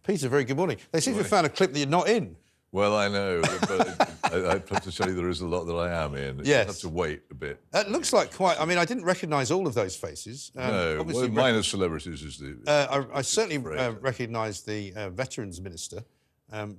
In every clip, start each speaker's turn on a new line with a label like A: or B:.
A: Peter, very good morning. They seem to have found a clip that you're not in.
B: Well, I know, but I have to tell you there is a lot that I am in.
A: Yes.
B: You have to wait a bit.
A: It looks like quite... I mean, I didn't recognise all of those faces.
B: No, well, minor celebrities is the...
A: I certainly recognise the Veterans Minister,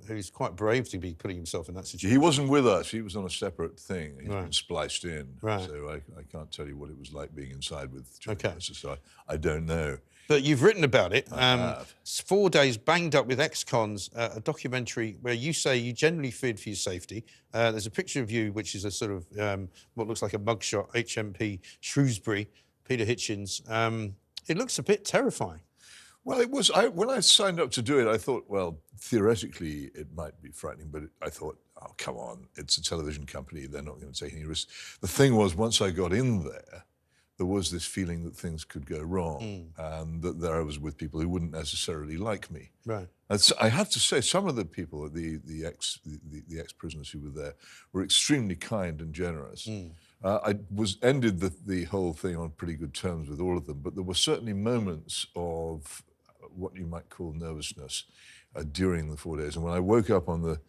A: who's quite brave to be putting himself in that situation.
B: He wasn't with us. He was on a separate thing. He's been spliced in.
A: Right.
B: So I can't tell you what it was like being inside with journalists. So I don't know.
A: But you've written about it.
B: I have.
A: 4 days banged up with ex-cons, a documentary where you say you generally feared for your safety. There's a picture of you, which is a sort of what looks like a mugshot, HMP Shrewsbury, Peter Hitchens. It looks a bit terrifying.
B: Well, it was. When I signed up to do it, I thought, well, theoretically, it might be frightening, but I thought, oh, come on, it's a television company. They're not going to take any risks. The thing was, once I got in there was this feeling that things could go wrong, and that there I was with people who wouldn't necessarily like me.
A: Right.
B: And so I have to say, some of the people, the ex-prisoners who were there, were extremely kind and generous. I ended the whole thing on pretty good terms with all of them, but there were certainly moments of what you might call nervousness during the 4 days. And when I woke up on the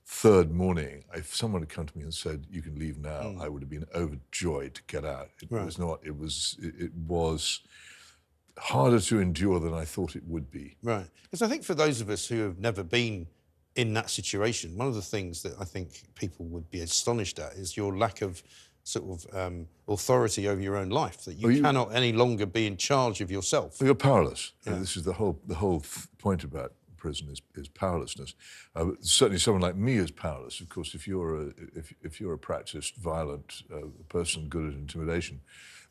B: third morning, if someone had come to me and said, "You can leave now," I would have been overjoyed to get out. It was not. It was harder to endure than I thought it would be. Right.
A: Because I think for those of us who have never been in that situation, one of the things that I think people would be astonished at is your lack of sort of authority over your own life, that you cannot any longer be in charge of yourself.
B: You're powerless. Yeah. This is the whole point about prison is powerlessness. Certainly someone like me is powerless. Of course, if you're a practiced violent person good at intimidation,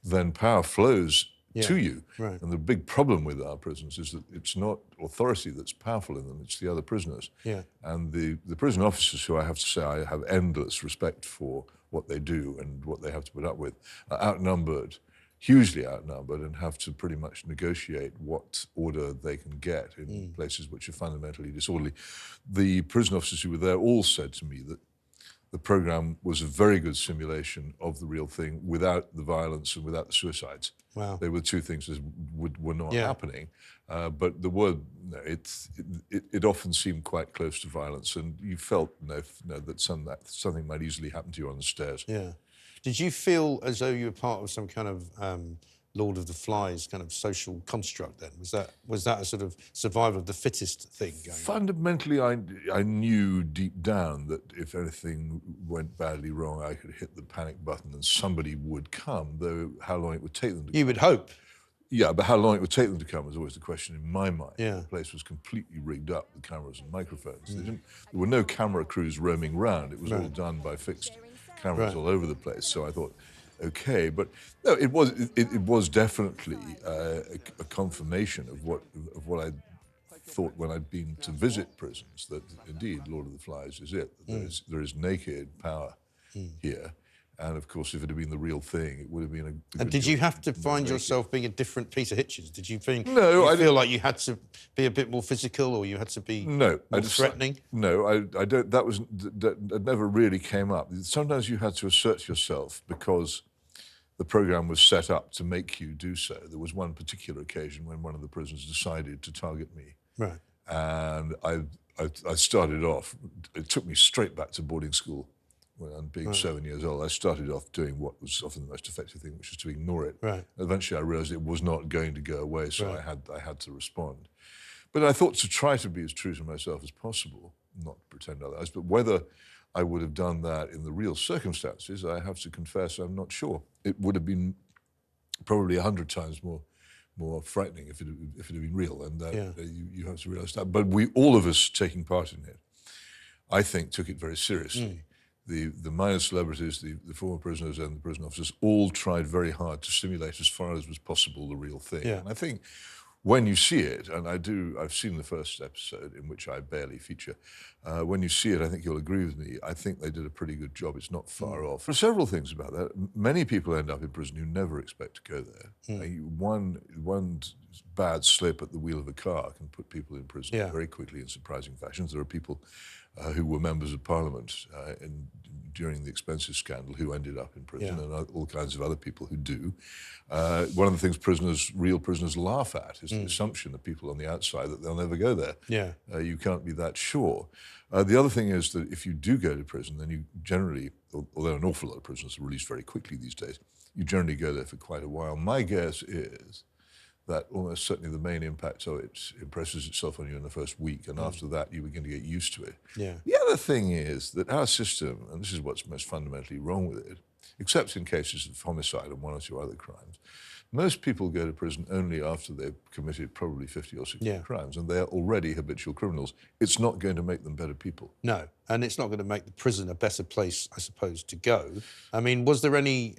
B: then power flows to you. Right. And the big problem with our prisons is that it's not authority that's powerful in them, it's the other prisoners. Yeah. And the prison officers, who I have to say I have endless respect for what they do and what they have to put up with, are outnumbered, hugely outnumbered, and have to pretty much negotiate what order they can get in places which are fundamentally disorderly. The prison officers who were there all said to me that the programme was a very good simulation of the real thing without the violence and without the suicides. Wow. They were two things that were not happening. But there were, it often seemed quite close to violence, and you felt that something might easily happen to you on the stairs. Yeah.
A: Did you feel as though you were part of some kind of Lord of the Flies kind of social construct then? Was that a sort of survival of the fittest thing going on?
B: Fundamentally, I knew deep down that if anything went badly wrong, I could hit the panic button and somebody would come, though how long it would take them to come.
A: You would hope.
B: Yeah, but how long it would take them to come was always the question in my mind. Yeah. The place was completely rigged up with cameras and microphones. There were no camera crews roaming around. It was all done by fixed cameras all over the place. So I thought, okay, but no, it was definitely a confirmation of what I thought when I'd been to visit prisons, that indeed Lord of the Flies is it. There is naked power here. And of course, if it had been the real thing, it would have been a good
A: And did you have to find yourself being a different Peter Hitchens? Did you think
B: I
A: feel like you had to be a bit more physical, or you had to be more threatening?
B: No, I don't. That never really came up. Sometimes you had to assert yourself because the programme was set up to make you do so. There was one particular occasion when one of the prisoners decided to target me. Right. And I started off. It took me straight back to boarding school. When being 7 years old, I started off doing what was often the most effective thing, which was to ignore it. Right. Eventually, I realised it was not going to go away, so I had to respond. But I thought to try to be as true to myself as possible, not pretend otherwise. But whether I would have done that in the real circumstances, I have to confess, I'm not sure. It would have been probably 100 times more frightening if it had been real, and you have to realise that. But all of us taking part in it, I think, took it very seriously. The minor celebrities, the former prisoners and the prison officers all tried very hard to simulate as far as was possible the real thing. Yeah. And I think when you see it, and I've seen the first episode in which I barely feature, when you see it, I think you'll agree with me, I think they did a pretty good job. It's not far off. There are several things about that. Many people end up in prison who never expect to go there. One bad slip at the wheel of a car can put people in prison
A: Yeah.
B: very quickly in surprising fashions. There are people who were members of parliament during the expenses scandal who ended up in prison,
A: Yeah.
B: and all kinds of other people who do. One of the things real prisoners laugh at is the assumption of people on the outside that they'll never go there.
A: Yeah.
B: You can't be that sure. The other thing is that if you do go to prison, then you generally, although an awful lot of prisoners are released very quickly these days, you generally go there for quite a while. My guess is that almost certainly the main impact of it impresses itself on you in the first week, and after that you begin to get used to it.
A: Yeah.
B: The other thing is that our system, and this is what's most fundamentally wrong with it, except in cases of homicide and one or two other crimes, most people go to prison only after they've committed probably 50 or 60 crimes, and they're already habitual criminals. It's not going to make them better people.
A: No, and it's not going to make the prison a better place, I suppose, to go. I mean, was there any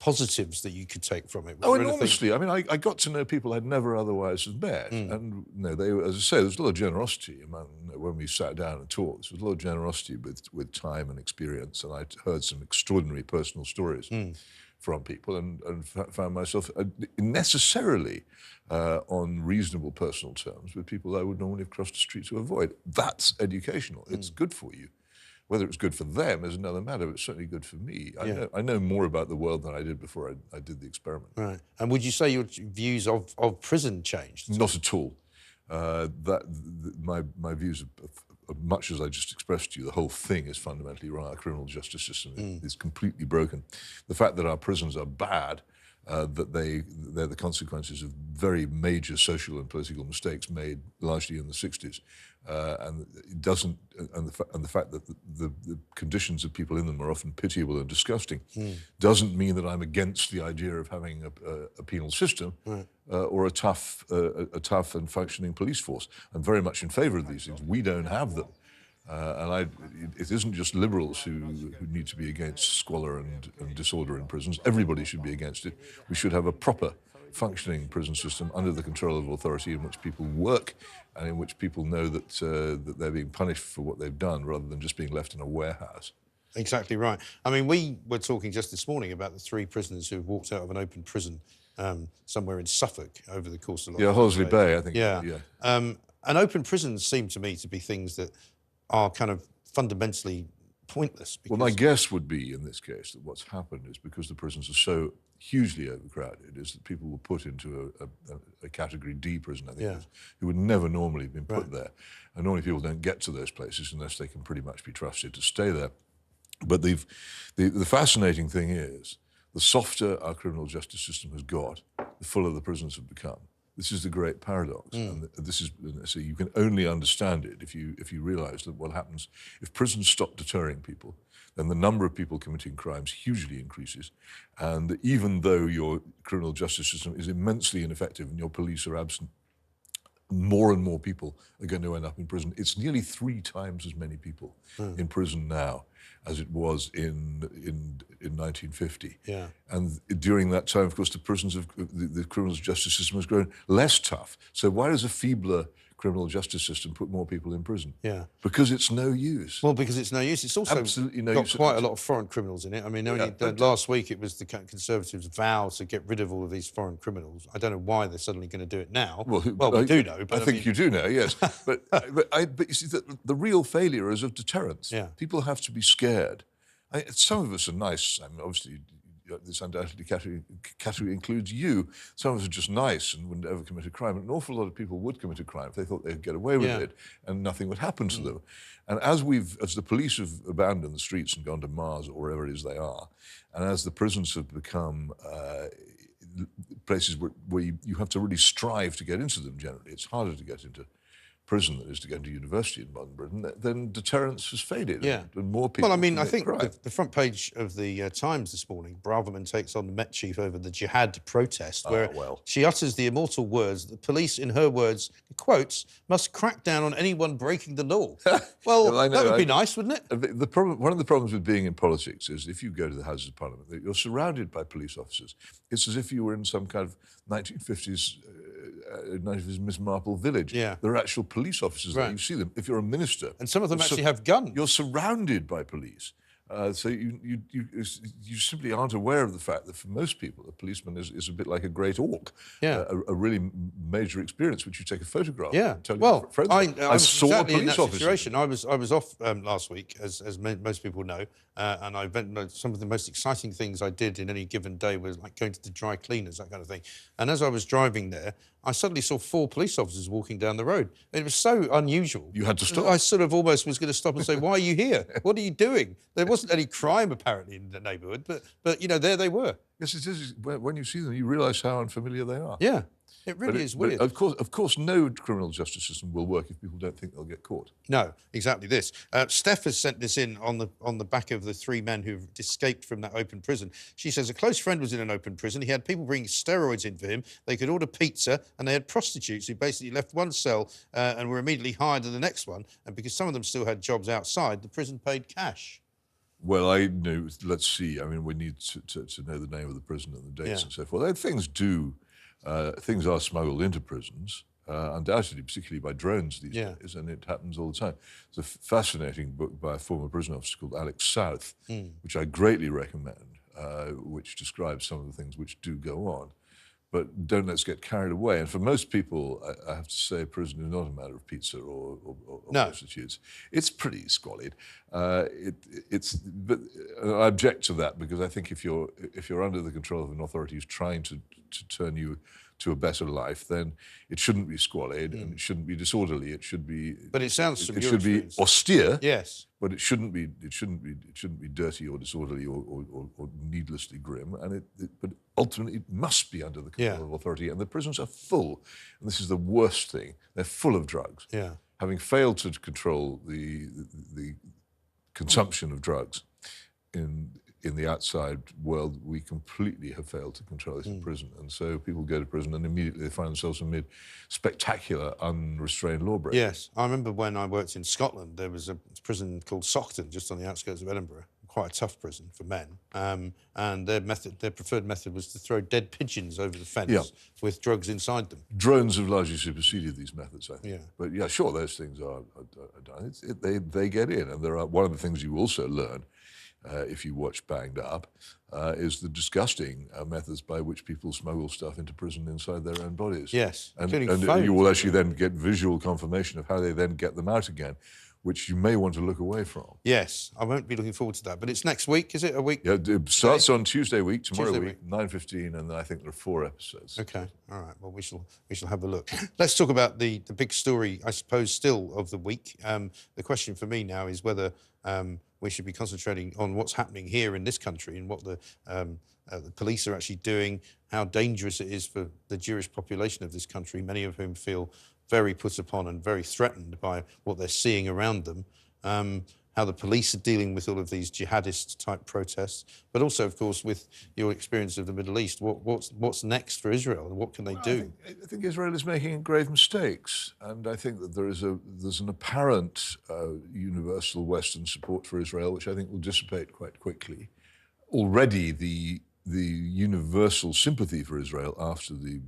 A: positives that you could take from it?
B: Oh, enormously. I mean, I got to know people I'd never otherwise have met. And, they were, as I say, there was a lot of generosity among, when we sat down and talked. There was a lot of generosity with time and experience, and I'd heard some extraordinary personal stories from people, and found myself necessarily on reasonable personal terms with people I would normally have crossed the street to avoid. That's educational. It's good for you. Whether it's good for them is another matter, but it's certainly good for me. I know more about the world than I did before I did the experiment.
A: Right. And would you say your views of prison changed?
B: Not at all. My views, much as I just expressed to you, the whole thing is fundamentally wrong. Our criminal justice system is completely broken. The fact that our prisons are bad, that they're the consequences of very major social and political mistakes made largely in the 60s, and it doesn't, and the fact that the conditions of people in them are often pitiable and disgusting, doesn't mean that I'm against the idea of having a penal system or a tough and functioning police force. I'm very much in favour of these things. We don't have them. It isn't just liberals who need to be against squalor and disorder in prisons. Everybody should be against it. We should have a proper functioning prison system under the control of authority, in which people work and in which people know that they're being punished for what they've done, rather than just being left in a warehouse.
A: Exactly right. I mean, we were talking just this morning about the 3 prisoners who walked out of an open prison somewhere in Suffolk over the course of the last
B: Horsley Bay, I think.
A: And open prisons seem to me to be things that are kind of fundamentally pointless.
B: Well, my guess would be, in this case, that what's happened is because the prisons are so hugely overcrowded, is that people were put into a Category D prison, I think, who would never normally have been put there. And normally people don't get to those places unless they can pretty much be trusted to stay there. But the fascinating thing is, the softer our criminal justice system has got, the fuller the prisons have become. This is the great paradox, and this is, so you can only understand it if you realise that what happens if prisons stop deterring people, then the number of people committing crimes hugely increases, and even though your criminal justice system is immensely ineffective and your police are absent, more and more people are going to end up in prison. It's nearly 3 times as many people in prison now as it was in 1950.
A: Yeah.
B: And during that time, of course, the criminal justice system has grown less tough. So why does a feebler criminal justice system put more people in prison?
A: Yeah.
B: Because it's no use.
A: Well, because it's no use. It's also
B: absolutely no
A: got
B: use.
A: Quite a lot of foreign criminals in it. I mean, last week it was the Conservatives' vow to get rid of all of these foreign criminals. I don't know why they're suddenly going to do it now. Well, we do know. But
B: I think you do know, yes. but you see, the real failure is of deterrence.
A: Yeah.
B: People have to be scared. Some of us are nice. I mean, obviously, this undoubtedly category includes you. Some of us are just nice and wouldn't ever commit a crime. An awful lot of people would commit a crime if they thought they'd get away with it and nothing would happen to them. And as the police have abandoned the streets and gone to Mars or wherever it is they are, and as the prisons have become places where you have to really strive to get into them generally, it's harder to get into prison than it is to go into university in modern Britain, then deterrence has faded.
A: Yeah.
B: And more people.
A: Well, I mean, I think the front page of the Times this morning, Braverman takes on the Met chief over the jihad protest, where she utters the immortal words, the police, in her words, quotes, must crack down on anyone breaking the law. Well, that would be nice, wouldn't it?
B: One of the problems with being in politics is if you go to the Houses of Parliament, you're surrounded by police officers. It's as if you were in some kind of 1950s Miss Marple village.
A: Yeah.
B: There are actual police officers there. You see them. If you're a minister...
A: And some of them actually have guns.
B: You're surrounded by police. So you simply aren't aware of the fact that for most people, a policeman is a bit like a great auk,
A: Yeah.
B: a really major experience, which you take a photograph
A: Yeah.
B: of and tell
A: Well,
B: your friends.
A: I was
B: saw
A: exactly
B: a
A: in
B: police
A: that
B: officer.
A: situation. I was off last week, as most people know, and I went. Some of the most exciting things I did in any given day was like going to the dry cleaners, that kind of thing. And as I was driving there, I suddenly saw 4 police officers walking down the road. It was so unusual.
B: You had to stop.
A: I sort of almost was going to stop and say, "Why are you here? What are you doing?" There wasn't any crime apparently in the neighbourhood, but you know, there they were.
B: Yes, it is. When you see them, you realise how unfamiliar they are.
A: Yeah, it really is weird.
B: But of course, no criminal justice system will work if people don't think they'll get caught.
A: No, exactly this. Steph has sent this in on the back of the 3 men who've escaped from that open prison. She says a close friend was in an open prison. He had people bringing steroids in for him. They could order pizza, and they had prostitutes who basically left one cell and were immediately hired to the next one. And because some of them still had jobs outside, the prison paid cash.
B: Well, I know. Let's see. I mean, we need to know the name of the prison and the dates and so forth. Things are smuggled into prisons, undoubtedly, particularly by drones these days, and it happens all the time. There's a fascinating book by a former prison officer called Alex South, which I greatly recommend, which describes some of the things which do go on. But don't let's get carried away. And for most people, I have to say, prison is not a matter of pizza or prostitutes. It's pretty squalid. But I object to that because I think if you're under the control of an authority who's trying to turn you to a better life, then it shouldn't be squalid and it shouldn't be disorderly. It should be.
A: But it sounds from
B: it
A: your
B: should be
A: experience.
B: austere.
A: Yes.
B: But it shouldn't be dirty or disorderly or needlessly grim. And but ultimately it must be under the control of authority. And the prisons are full, and this is the worst thing. They're full of drugs.
A: Yeah.
B: Having failed to control the consumption of drugs in the outside world, we completely have failed to control this in prison. And so people go to prison and immediately they find themselves amid spectacular, unrestrained lawbreaking.
A: Yes. I remember when I worked in Scotland, there was a prison called Saughton, just on the outskirts of Edinburgh, quite a tough prison for men. And their preferred method was to throw dead pigeons over the fence with drugs inside them.
B: Drones have largely superseded these methods, I think.
A: Yeah.
B: But yeah, sure, those things are done. They get in. And one of the things you also learn if you watch Banged Up, is the disgusting methods by which people smuggle stuff into prison inside their own bodies.
A: Yes,
B: and
A: phones.
B: You will actually then get visual confirmation of how they then get them out again, which you may want to look away from.
A: Yes, I won't be looking forward to that. But it's next week, is it? A week?
B: Yeah, it starts on Tuesday week, tomorrow
A: Tuesday
B: week, 9:15, and I think there are 4 episodes.
A: Okay, all right. Well, we shall have a look. Let's talk about the big story, I suppose, still of the week. The question for me now is whether we should be concentrating on what's happening here in this country and what the police are actually doing, how dangerous it is for the Jewish population of this country, many of whom feel very put upon and very threatened by what they're seeing around them, how the police are dealing with all of these jihadist-type protests, but also, of course, with your experience of the Middle East, what's next for Israel and what can they do?
B: I think Israel is making grave mistakes, and I think that there's an apparent universal Western support for Israel, which I think will dissipate quite quickly. Already, the universal sympathy for Israel after the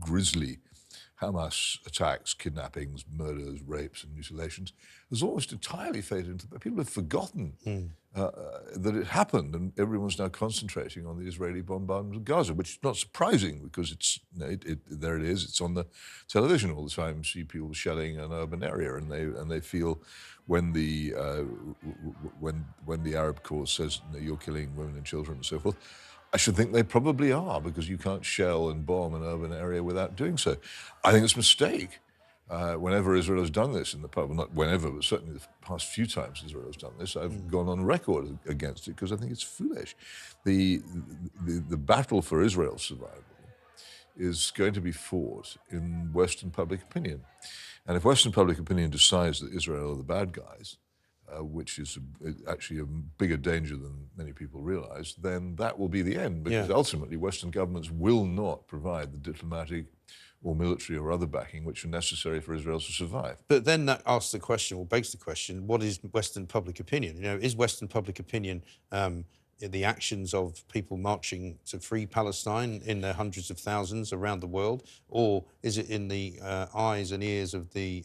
B: grisly Hamas attacks, kidnappings, murders, rapes, and mutilations has almost entirely faded into. People have forgotten that it happened, and everyone's now concentrating on the Israeli bombardment of Gaza, which is not surprising because there it is. It's on the television all the time. You see people shelling an urban area, and they feel when the Arab cause says you're killing women and children and so forth. I should think they probably are, because you can't shell and bomb an urban area without doing so. I think it's a mistake. Whenever Israel has done this in the past, well, not whenever, but certainly the past few times Israel has done this, I've gone on record against it because I think it's foolish. The battle for Israel's survival is going to be fought in Western public opinion. And if Western public opinion decides that Israel are the bad guys, which is actually a bigger danger than many people realize, then that will be the end, because ultimately Western governments will not provide the diplomatic or military or other backing which are necessary for Israel to survive.
A: But then that asks the question, or begs the question, what is Western public opinion? You know, is Western public opinion the actions of people marching to free Palestine in their hundreds of thousands around the world, or is it in the eyes and ears of the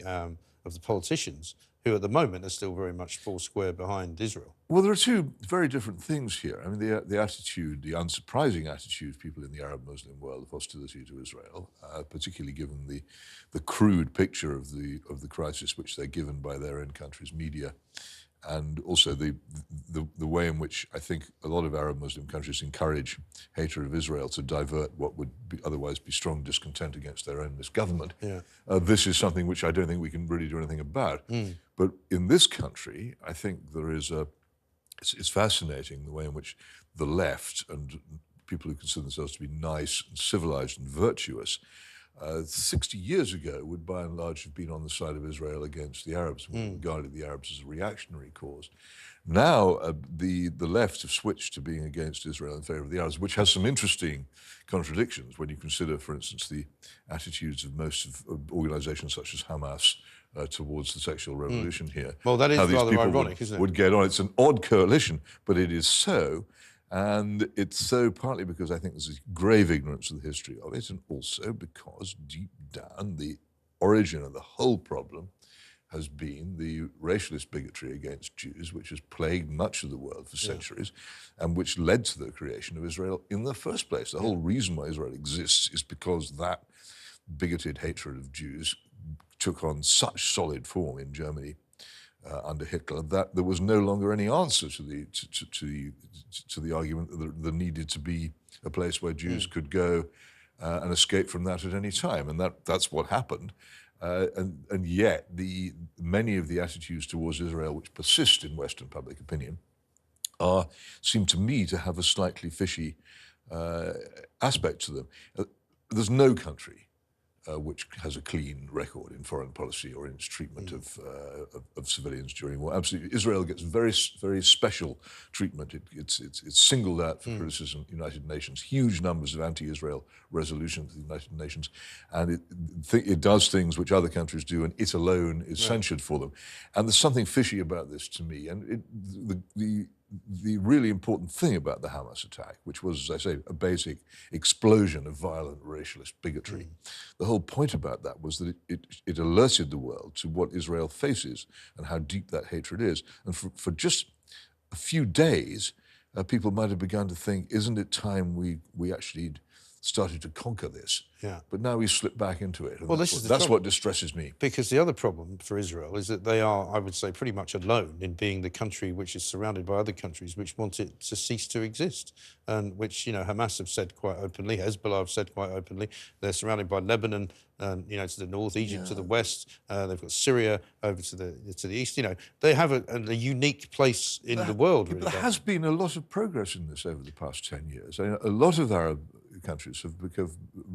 A: politicians who at the moment are still very much four square behind Israel.
B: Well, there are two very different things here. I mean, the attitude, the unsurprising attitude of people in the Arab Muslim world of hostility to Israel, particularly given the crude picture of the crisis which they're given by their own country's media, and also the way in which I think a lot of Arab Muslim countries encourage hatred of Israel to divert what would otherwise be strong discontent against their own misgovernment.
A: Yeah.
B: This is something which I don't think we can really do anything about. But in this country, I think there is it's fascinating the way in which the left and people who consider themselves to be nice and civilized and virtuous 60 years ago would by and large have been on the side of Israel against the Arabs, and regarded the Arabs as a reactionary cause. Now the left have switched to being against Israel in favor of the Arabs, which has some interesting contradictions when you consider, for instance, the attitudes of most of organizations such as Hamas towards the sexual revolution here.
A: Well, that is rather ironic, isn't it?
B: Would get on. It's an odd coalition, but it is so. And it's so partly because I think there's a grave ignorance of the history of it, and also because deep down the origin of the whole problem has been the racialist bigotry against Jews, which has plagued much of the world for centuries, and which led to the creation of Israel in the first place. The whole reason why Israel exists is because that bigoted hatred of Jews took on such solid form in Germany under Hitler that there was no longer any answer to the argument that there needed to be a place where Jews could go and escape from that at any time, and that's what happened. And yet many of the attitudes towards Israel which persist in Western public opinion seem to me to have a slightly fishy aspect to them. There's no country which has a clean record in foreign policy or in its treatment of civilians during war. Absolutely, Israel gets very, very special treatment. It's singled out for criticism in the United Nations. Huge numbers of anti-Israel resolutions in the United Nations, and it does things which other countries do, and it alone is censured for them. And there's something fishy about this to me. And the really important thing about the Hamas attack, which was, as I say, a basic explosion of violent racialist bigotry, the whole point about that was that it alerted the world to what Israel faces and how deep that hatred is. And for just a few days, people might have begun to think, isn't it time we actually started to conquer this?
A: Yeah.
B: But now we slip back into it. And
A: well,
B: that's what distresses me.
A: Because the other problem for Israel is that they are, I would say, pretty much alone in being the country which is surrounded by other countries which want it to cease to exist, and which, you know, Hamas have said quite openly, Hezbollah have said quite openly. They're surrounded by Lebanon, you know, to the north, Egypt to the west. They've got Syria over to the east. You know, they have a unique place in the world. Really,
B: there has been a lot of progress in this over the past 10 years. A lot of Arab countries have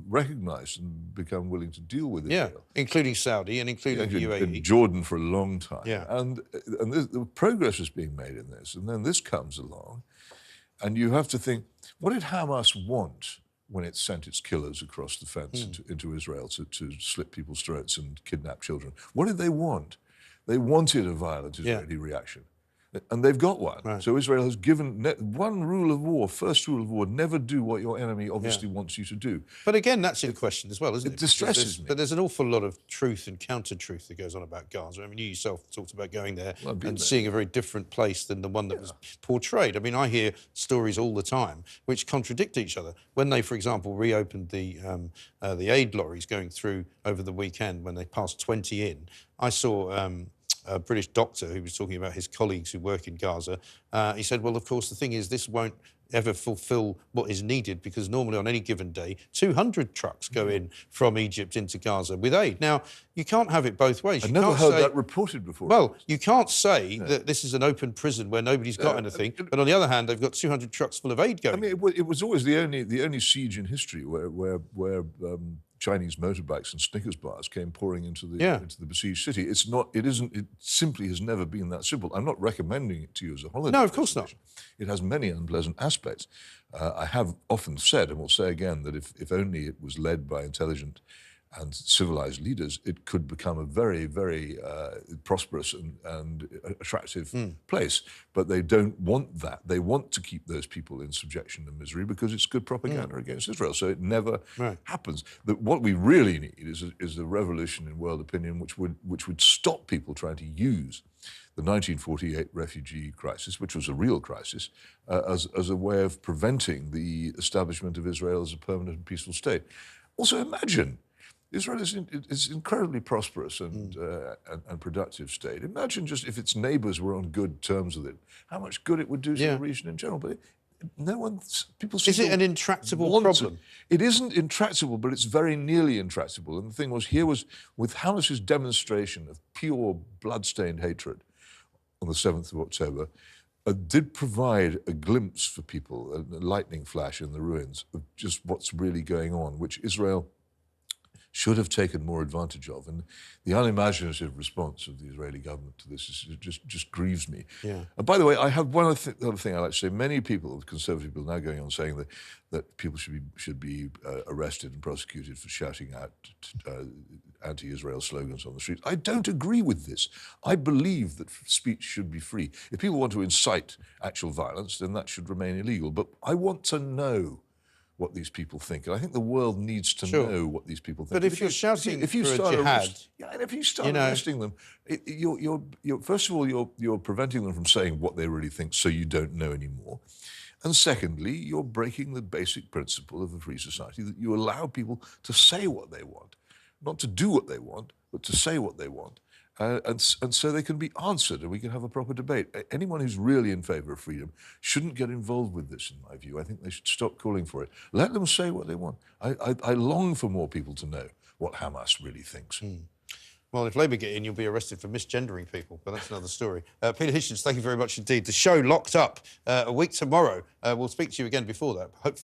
B: recognised and become willing to deal with Israel.
A: Including Saudi and including the UAE.
B: And Jordan for a long time.
A: Yeah.
B: And the progress is being made in this. And then this comes along, and you have to think, what did Hamas want when it sent its killers across the fence into Israel to slit people's throats and kidnap children? What did they want? They wanted a violent Israeli reaction. And they've got one. Right. So Israel has given one rule of war, first rule of war, never do what your enemy obviously wants you to do.
A: But again, that's in question as well, isn't it?
B: It distresses me.
A: But there's an awful lot of truth and counter-truth that goes on about Gaza. I mean, you yourself talked about going there and seeing a very different place than the one that was portrayed. I mean, I hear stories all the time which contradict each other. When they, for example, reopened the aid lorries going through over the weekend, when they passed 20 in, I saw a British doctor who was talking about his colleagues who work in Gaza. He said, well, of course, the thing is, this won't ever fulfill what is needed, because normally on any given day, 200 trucks go in from Egypt into Gaza with aid. Now, you can't have it both ways.
B: I've never heard that reported before.
A: Well, you can't say that this is an open prison where nobody's got anything, but on the other hand, they've got 200 trucks full of aid going.
B: I mean, it was always the only siege in history where Chinese motorbikes and Snickers bars came pouring into the besieged city. It simply has never been that simple. I'm not recommending it to you as a holiday.
A: No, of course not.
B: It has many unpleasant aspects. I have often said, and will say again, that if only it was led by intelligent and civilized leaders, it could become a very, very prosperous and attractive place. But they don't want that. They want to keep those people in subjection and misery because it's good propaganda against Israel. So it never happens. What we really need is a revolution in world opinion which would stop people trying to use the 1948 refugee crisis, which was a real crisis, as a way of preventing the establishment of Israel as a permanent and peaceful state. Also, imagine Israel is incredibly prosperous and productive state. Imagine just if its neighbours were on good terms with it, how much good it would do to the region in general. But people seem
A: Is it an intractable problem?
B: It isn't intractable, but it's very nearly intractable. And the thing was, here was, with Hamas's demonstration of pure blood-stained hatred on the 7th of October, did provide a glimpse for people, a lightning flash in the ruins of just what's really going on, which Israel should have taken more advantage of. And the unimaginative response of the Israeli government to this just grieves me.
A: Yeah.
B: And by the way, I have one other thing I'd like to say. Many people, conservative people, now going on saying that people should be arrested and prosecuted for shouting out anti-Israel slogans on the streets. I don't agree with this. I believe that speech should be free. If people want to incite actual violence, then that should remain illegal. But I want to know what these people think, and I think the world needs to know what these people think.
A: But if you're shouting for a jihad,
B: and if you start arresting them, first of all, you're preventing them from saying what they really think, so you don't know anymore. And secondly, you're breaking the basic principle of a free society that you allow people to say what they want, not to do what they want, but to say what they want. And so they can be answered and we can have a proper debate. Anyone who's really in favour of freedom shouldn't get involved with this, in my view. I think they should stop calling for it. Let them say what they want. I long for more people to know what Hamas really thinks.
A: Well, if Labour get in, you'll be arrested for misgendering people, but that's another story. Peter Hitchens, thank you very much indeed. The show Locked Up, a week tomorrow. We'll speak to you again before that. Hopefully